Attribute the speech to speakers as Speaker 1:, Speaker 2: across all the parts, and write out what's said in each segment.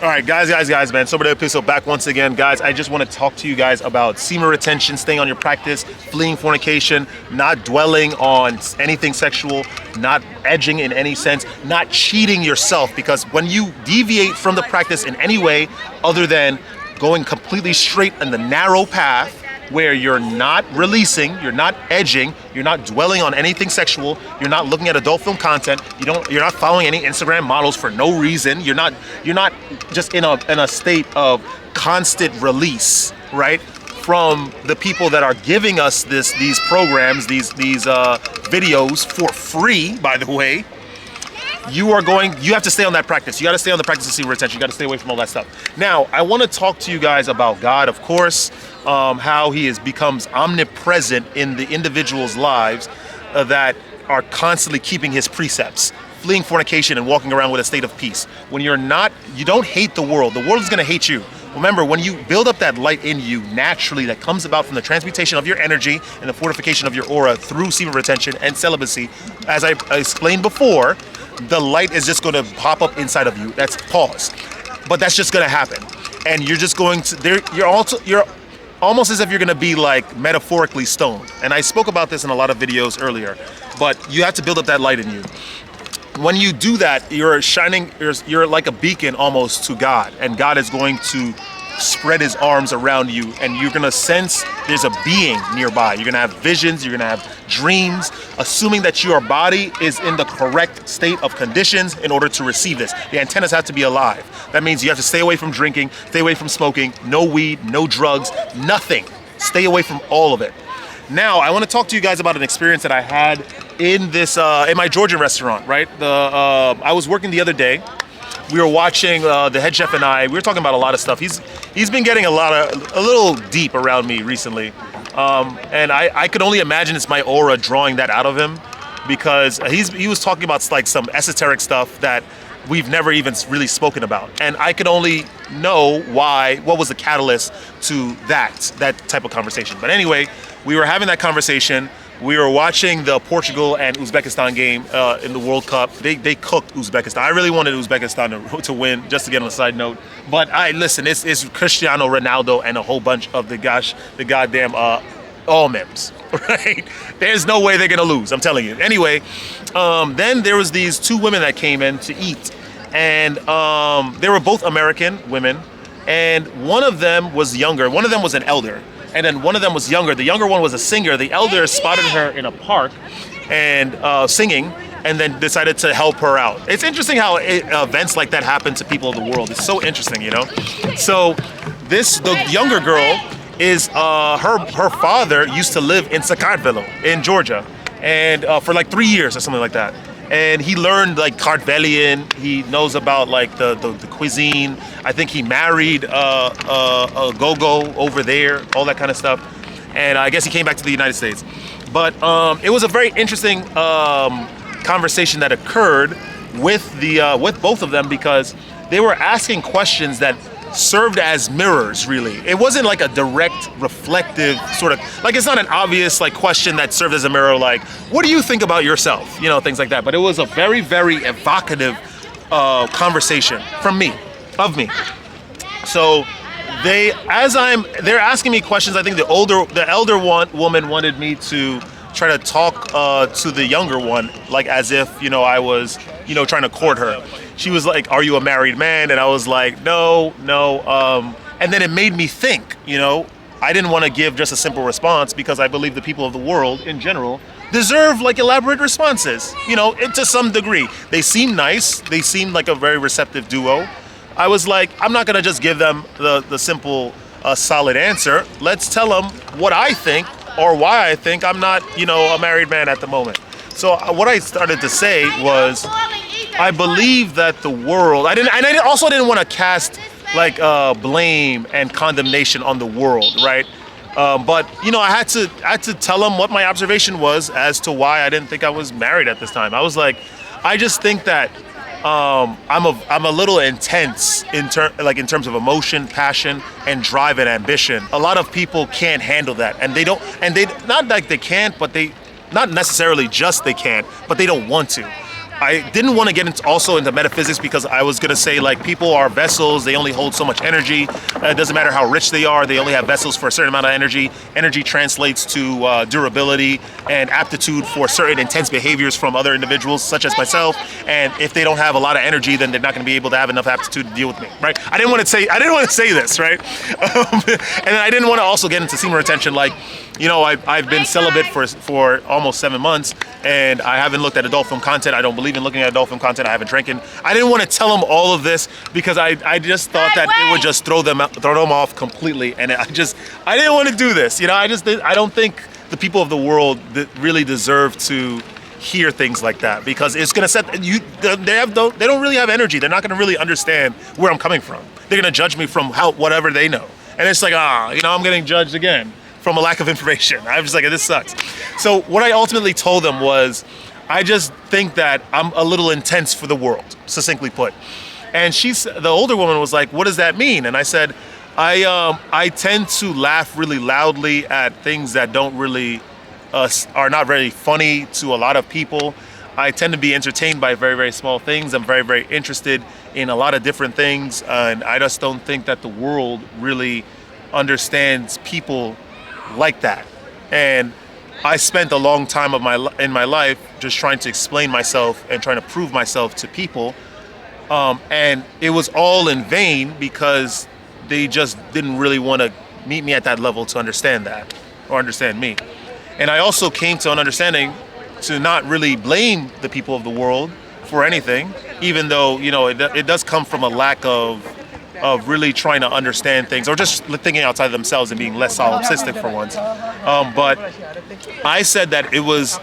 Speaker 1: All right, guys, man. Sober episode back once again, guys. I just want to talk to you guys about semen retention, staying on your practice, fleeing fornication, not dwelling on anything sexual, not edging in any sense, not cheating yourself. Because when you deviate from the practice in any way other than going completely straight in the narrow path, where you're not releasing, you're not edging, you're not dwelling on anything sexual, you're not looking at adult film content, you're not following any Instagram models for no reason, you're not just in a state of constant release, right? From the people that are giving us these programs, these videos for free, by the way. You have to stay on that practice. You got to stay on the practice of semen retention. You got to stay away from all that stuff. Now, I want to talk to you guys about God, of course, how he becomes omnipresent in the individuals' lives that are constantly keeping his precepts, fleeing fornication and walking around with a state of peace. When you don't hate the world is going to hate you. Remember, when you build up that light in you naturally that comes about from the transmutation of your energy and the fortification of your aura through semen retention and celibacy, as I explained before, the light is just going to pop up inside of you. That's pause. But that's just going to happen. And you're just going to, you're almost as if you're going to be like metaphorically stoned. And I spoke about this in a lot of videos earlier, but you have to build up that light in you. When you do that, you're shining, you're like a beacon almost to God, and God is going to spread his arms around you, and you're gonna sense there's a being nearby. You're gonna have visions, you're gonna have dreams, assuming that your body is in the correct state of conditions in order to receive this. The antennas have to be alive. That means you have to stay away from drinking, stay away from smoking, no weed, no drugs, nothing. Stay away from all of it. Now, I want to talk to you guys about an experience that I had in this in my Georgian restaurant, right? I was working the other day. We were watching the head chef and I. We were talking about a lot of stuff. He's been getting a little deep around me recently, and I could only imagine it's my aura drawing that out of him, because he was talking about like some esoteric stuff that we've never even really spoken about, and I could only know what was the catalyst to that type of conversation. But anyway, we were having that conversation. We were watching the Portugal and Uzbekistan game in the World Cup. They cooked Uzbekistan. I really wanted Uzbekistan to win, just to get on a side note. But listen, it's Cristiano Ronaldo and a whole bunch of the goddamn all mems, right? There's no way they're gonna lose, I'm telling you. Anyway, then there was these two women that came in to eat, and they were both American women, and one of them was younger. One of them was an elder. And then one of them was younger. The younger one was a singer. The elder spotted her in a park and singing, and then decided to help her out. It's interesting how events like that happen to people of the world. It's so interesting, you know? So the younger girl is, her father used to live in Sakartvelo in Georgia, and for like 3 years or something like that. And he learned like Kartvelian. He knows about like the cuisine. I think he married a go-go over there, all that kind of stuff. And I guess he came back to the United States. But it was a very interesting conversation that occurred with both of them, because they were asking questions that served as mirrors, really. It wasn't like a direct, reflective sort of, like, it's not an obvious like question that served as a mirror, like, what do you think about yourself? You know, things like that. But it was a very, very evocative conversation of me. So they're asking me questions. I think the elder woman wanted me to try to talk to the younger one, like as if, I was, trying to court her. She was like, are you a married man? And I was like, no. And then it made me think, I didn't want to give just a simple response, because I believe the people of the world in general deserve like elaborate responses, to some degree. They seem nice. They seem like a very receptive duo. I was like, I'm not going to just give them the simple, solid answer. Let's tell them what I think, or why I think I'm not, a married man at the moment. So what I started to say was, I believe that the world, I also didn't want to cast like blame and condemnation on the world, right? But I had to tell them what my observation was as to why I didn't think I was married at this time. I was like, I just think that I'm a little intense in terms of emotion, passion, and drive and ambition. A lot of people can't handle that, and they not like they can't, but not necessarily just they can't, but they don't want to. I didn't want to get into metaphysics because I was going to say, like, people are vessels. They only hold so much energy. It doesn't matter how rich they are. They only have vessels for a certain amount of energy. Energy translates to durability and aptitude for certain intense behaviors from other individuals, such as myself. And if they don't have a lot of energy, then they're not going to be able to have enough aptitude to deal with me, right? I didn't want to say this, right? And I didn't want to also get into semen retention. Like, you know, I've been celibate for almost 7 months, and I haven't looked at adult film content. I don't believe in looking at adult film content. I haven't drinking. I didn't want to tell them all of this because I just thought that it would just throw them off completely, and I didn't want to do this. You know, I don't think the people of the world really deserve to hear things like that, because it's gonna set you. They don't really have energy. They're not gonna really understand where I'm coming from. They're gonna judge me from whatever they know, and it's like, you know, I'm getting judged again from a lack of information. I'm just like, this sucks. So what I ultimately told them was, I just think that I'm a little intense for the world, succinctly put. And the older woman was like, what does that mean? And I said, I tend to laugh really loudly at things that don't really, are not very funny to a lot of people. I tend to be entertained by very, very small things. I'm very, very interested in a lot of different things. And I just don't think that the world really understands people like that. And I spent a long time in my life just trying to explain myself and trying to prove myself to people, and it was all in vain because they just didn't really want to meet me at that level to understand that or understand me. And I also came to an understanding to not really blame the people of the world for anything, even though, you know, it does come from a lack of really trying to understand things, or just thinking outside themselves and being less solipsistic for once. But I said that it was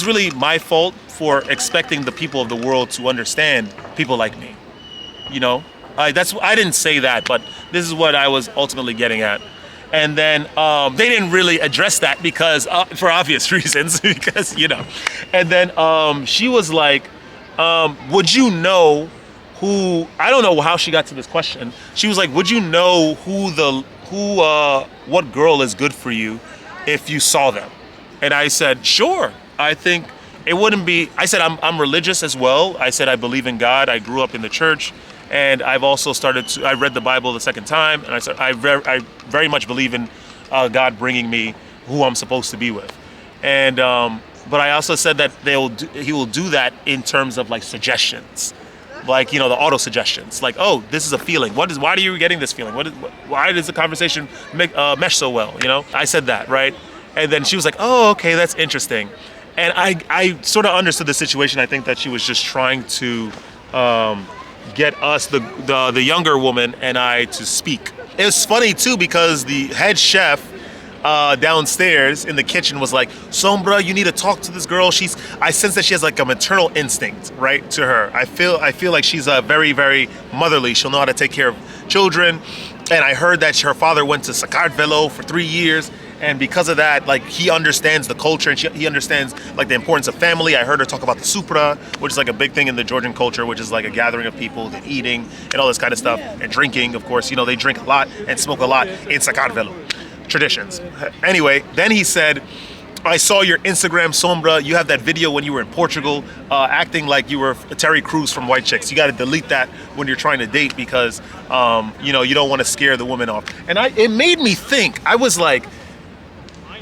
Speaker 1: really my fault for expecting the people of the world to understand people like me. You know, I didn't say that, but this is what I was ultimately getting at. And then they didn't really address that because for obvious reasons, because, you know. And then she was like, would you know who, I don't know how she got to this question. She was like, would you know what girl is good for you if you saw them? And I said, sure. I think it wouldn't be, I said, I'm religious as well. I said, I believe in God. I grew up in the church, and I've also I read the Bible the second time. And I said, I very much believe in God bringing me who I'm supposed to be with. And, but I also said that he will do that in terms of like suggestions. Like, you know, the auto suggestions, like, oh, this is a feeling. Why are you getting this feeling? Why does the conversation mesh so well? You know, I said that, right? And then she was like, oh, okay, that's interesting. And I sort of understood the situation. I think that she was just trying to get us, the younger woman and I, to speak. It was funny too, because the head chef downstairs in the kitchen was like, Sombra, you need to talk to this girl. I sense that she has like a maternal instinct, right, to her. I feel like she's very, very motherly. She'll know how to take care of children. And I heard that her father went to Sakartvelo for 3 years. And because of that, like, he understands the culture, and he understands like the importance of family. I heard her talk about the supra, which is like a big thing in the Georgian culture, which is like a gathering of people and eating and all this kind of stuff, and drinking, of course. You know, they drink a lot and smoke a lot in Sakartvelo. Traditions. Anyway, then he said, I saw your Instagram, Sombra. You have that video when you were in Portugal, acting like you were Terry Crews from White Chicks. You got to delete that when you're trying to date because, you know, you don't want to scare the woman off. And it made me think. I was like,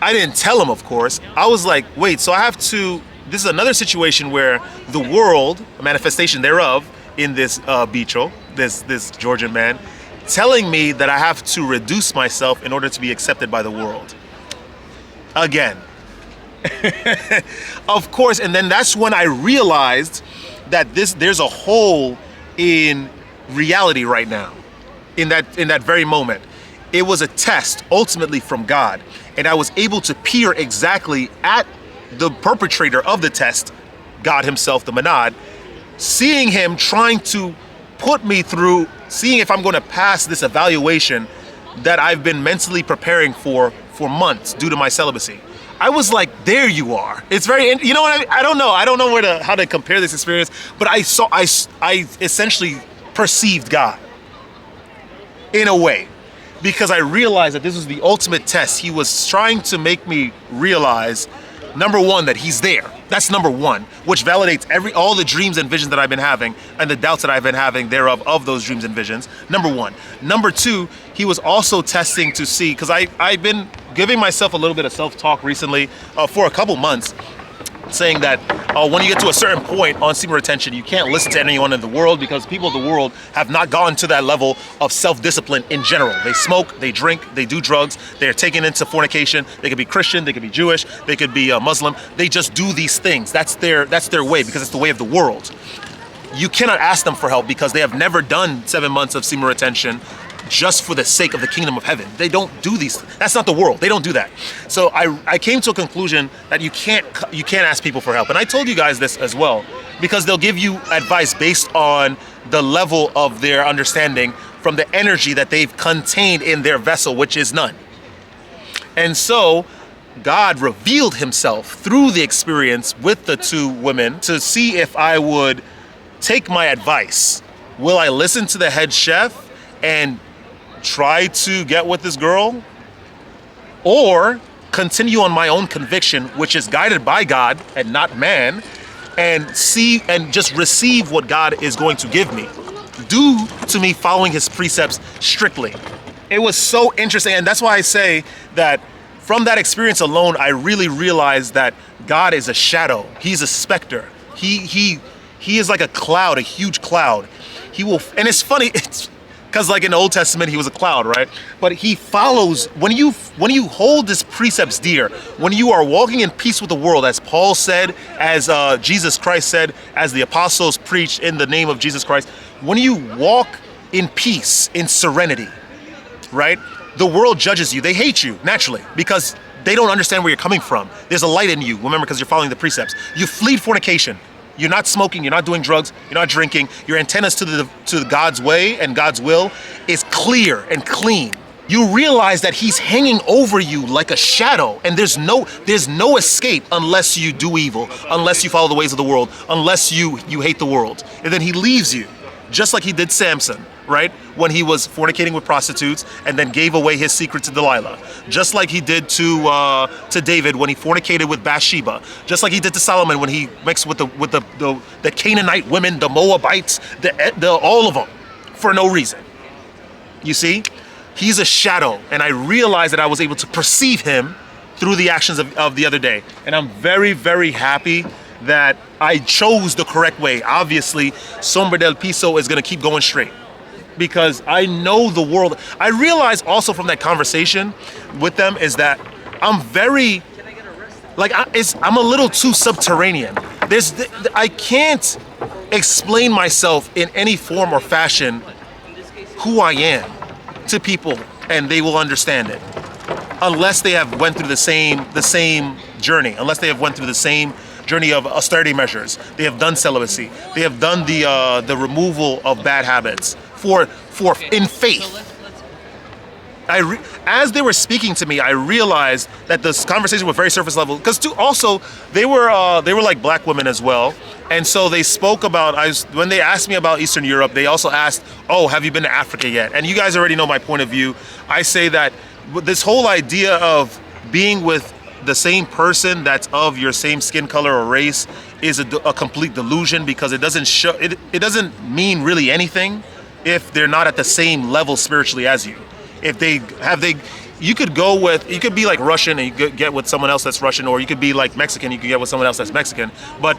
Speaker 1: I didn't tell him, of course. I was like, wait, so I have to, this is another situation where the world, a manifestation thereof, in this bicho, this Georgian man, telling me that I have to reduce myself in order to be accepted by the world. Again. Of course, and then that's when I realized that there's a hole in reality right now. In that very moment. It was a test, ultimately from God. And I was able to peer exactly at the perpetrator of the test, God himself, the Manad, seeing him trying to put me through, seeing if I'm going to pass this evaluation that I've been mentally preparing for months due to my celibacy. I was like, there you are. It's very, you know what I mean? I don't know how to compare this experience, but I essentially perceived God in a way, because I realized that this was the ultimate test. He was trying to make me realize, number one, that he's there. That's number one, which validates all the dreams and visions that I've been having and the doubts that I've been having thereof of those dreams and visions. Number one. Number two, he was also testing to see, because I've been giving myself a little bit of self-talk recently for a couple months, saying that when you get to a certain point on semen retention, you can't listen to anyone in the world, because people of the world have not gone to that level of self-discipline in general. They smoke, they drink, they do drugs, they're taken into fornication. They could be Christian, they could be Jewish, they could be Muslim. They just do these things. That's their way, because it's the way of the world. You cannot ask them for help because they have never done 7 months of semen retention just for the sake of the kingdom of heaven. They don't do these. That's not the world. They don't do that. So I came to a conclusion that you can't ask people for help. And I told you guys this as well, because they'll give you advice based on the level of their understanding from the energy that they've contained in their vessel, which is none. And so God revealed himself through the experience with the two women to see if I would take my advice. Will I listen to the head chef and try to get with this girl, or continue on my own conviction, which is guided by God and not man, and see and just receive what God is going to give me due to me following his precepts strictly? It was so interesting, and that's why I say that from that experience alone, I really realized that God is a shadow. He's a specter. He is like a cloud, a huge cloud. He will, and it's funny, because like in the Old Testament, he was a cloud, right? But he follows, when you hold his precepts dear, when you are walking in peace with the world, as Paul said, as Jesus Christ said, as the apostles preached in the name of Jesus Christ, when you walk in peace, in serenity, right? The world judges you. They hate you, naturally, because they don't understand where you're coming from. There's a light in you, remember, because you're following the precepts. You flee fornication. You're not smoking, you're not doing drugs, you're not drinking. Your antennas to God's way and God's will is clear and clean. You realize that he's hanging over you like a shadow, and there's no escape unless you do evil, unless you follow the ways of the world, unless you hate the world. And then he leaves you, just like he did Samson, right? When he was fornicating with prostitutes and then gave away his secret to Delilah. Just like he did to David when he fornicated with Bathsheba. Just like he did to Solomon when he mixed with the Canaanite women, the Moabites, all of them, for no reason. You see? He's a shadow, and I realized that I was able to perceive him through the actions of the other day. And I'm very, very happy that I chose the correct way. Obviously, Sombra del Piso is gonna keep going straight, because I know the world. I realized also from that conversation with them is that I'm very, like, I'm a little too subterranean. I can't explain myself in any form or fashion who I am to people, and they will understand it, unless they have went through the same journey, unless they have went through the same journey of austerity measures. They have done celibacy. They have done the removal of bad habits for in faith. As they were speaking to me, I realized that this conversation was very surface level, because also they were like black women as well, and so they spoke about, when they asked me about Eastern Europe, they also asked, oh, have you been to Africa yet? And you guys already know my point of view. I say that this whole idea of being with the same person that's of your same skin color or race is a complete delusion, because it doesn't mean really anything if they're not at the same level spiritually as you. You could be like Russian and you could get with someone else that's Russian, or you could be like Mexican, you could get with someone else that's Mexican. But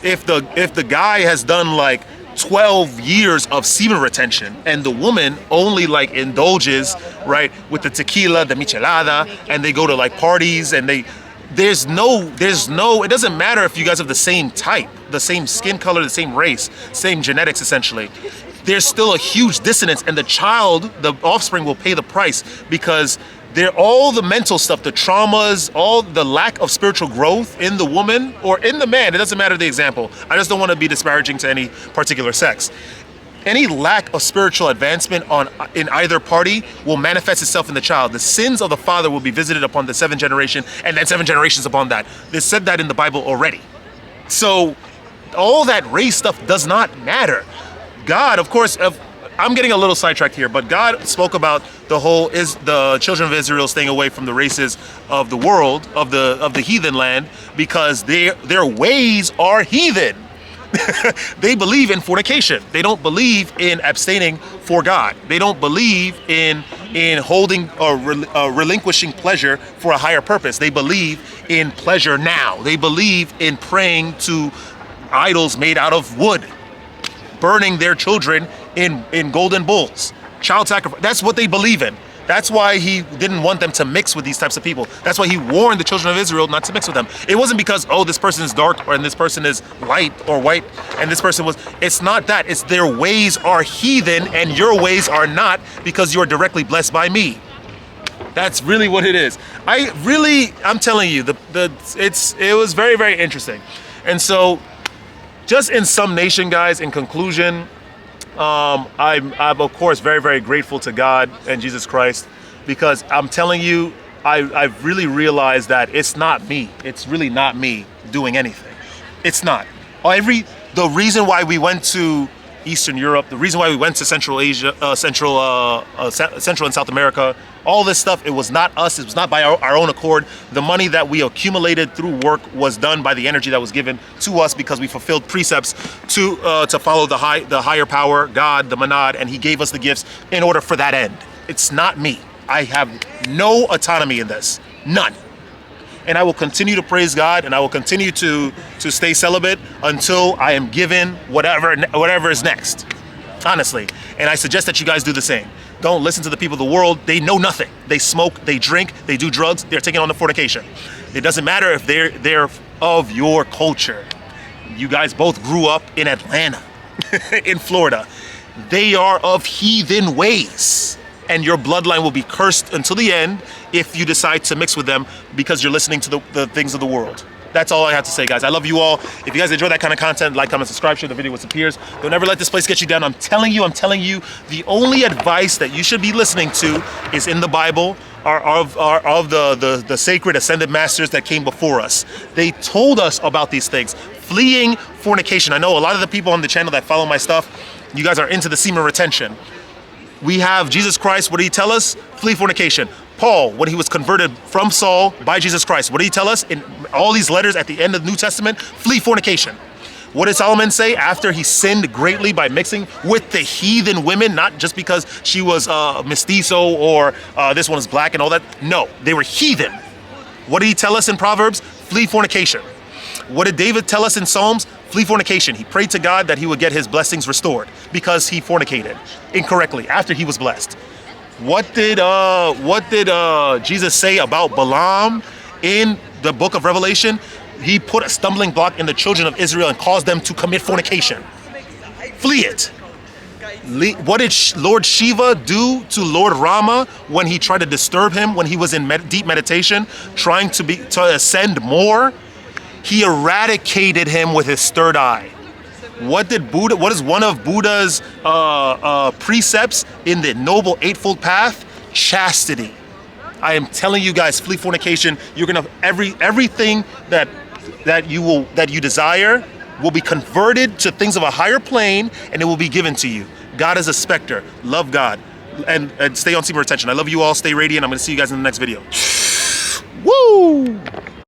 Speaker 1: if the guy has done like 12 years of semen retention, and the woman only like indulges, right, with the tequila, the michelada, and they go to like parties, and there's no, it doesn't matter if you guys have the same type, the same skin color, the same race, same genetics essentially. There's still a huge dissonance, and the offspring will pay the price, because all the mental stuff, the traumas, all the lack of spiritual growth in the woman or in the man, it doesn't matter the example. I just don't want to be disparaging to any particular sex. Any lack of spiritual advancement in either party will manifest itself in the child. The sins of the father will be visited upon the 7th generation, and then 7 generations upon that. They said that in the Bible already. So all that race stuff does not matter. God, of course, I'm getting a little sidetracked here, but God spoke about the children of Israel staying away from the races of the world, of the heathen land, because their ways are heathen. They believe in fornication. They don't believe in abstaining for God. They don't believe in holding or relinquishing pleasure for a higher purpose. They believe in pleasure now. They believe in praying to idols made out of wood, burning their children in golden bulls, child sacrifice. That's what they believe in. That's why he didn't want them to mix with these types of people. That's why he warned the children of Israel not to mix with them. It wasn't because, oh, this person is dark and this person is light or white and this person was. It's not that. It's their ways are heathen and your ways are not, because you're directly blessed by me. That's really what it is. I'm telling you, it was very, very interesting. And so, just in summation, guys, in conclusion, I'm of course very, very grateful to God and Jesus Christ, because I'm telling you, I've really realized that it's not me. It's really not me doing anything. It's not. The reason why we went to Eastern Europe, the reason why we went to Central Asia, Central and South America, all this stuff, it was not us. It was not by our own accord. The money that we accumulated through work was done by the energy that was given to us, because we fulfilled precepts to follow the higher power, God, the Manad, and he gave us the gifts in order for that end. It's not me. I have no autonomy in this, none. And I will continue to praise God, and I will continue to stay celibate until I am given whatever is next, honestly. And I suggest that you guys do the same. Don't listen to the people of the world. They know nothing. They smoke, they drink, they do drugs, they're taking on the fornication. It doesn't matter if they're of your culture. You guys both grew up in Atlanta, in Florida. They are of heathen ways. And your bloodline will be cursed until the end if you decide to mix with them, because you're listening to the things of the world. That's all I have to say, guys. I love you all. If you guys enjoy that kind of content, like, comment, subscribe, share the video with some peers. Don't ever let this place get you down. I'm telling you, the only advice that you should be listening to is in the Bible, are of the sacred ascended masters that came before us. They told us about these things. Fleeing fornication. I know a lot of the people on the channel that follow my stuff, you guys are into the semen retention. We have Jesus Christ. What did he tell us? Flee fornication. Paul, when he was converted from Saul by Jesus Christ, what did he tell us in all these letters at the end of the New Testament? Flee fornication. What did Solomon say after he sinned greatly by mixing with the heathen women? Not just because she was mestizo or this one is black and all that. No, they were heathen. What did he tell us in Proverbs? Flee fornication. What did David tell us in Psalms? Flee fornication. He prayed to God that he would get his blessings restored because he fornicated incorrectly after he was blessed. What did Jesus say about Balaam in the book of Revelation? He put a stumbling block in the children of Israel and caused them to commit fornication. Flee it. What did Lord Shiva do to Lord Rama when he tried to disturb him when he was in deep meditation, trying to ascend more? He eradicated him with his third eye. What is one of Buddha's precepts in the Noble Eightfold Path? Chastity. I am telling you guys, flee fornication. You're gonna everything that you desire will be converted to things of a higher plane, and it will be given to you. God is a specter. Love God and stay on semen retention. I love you all. Stay radiant. I'm gonna see you guys in the next video. Woo!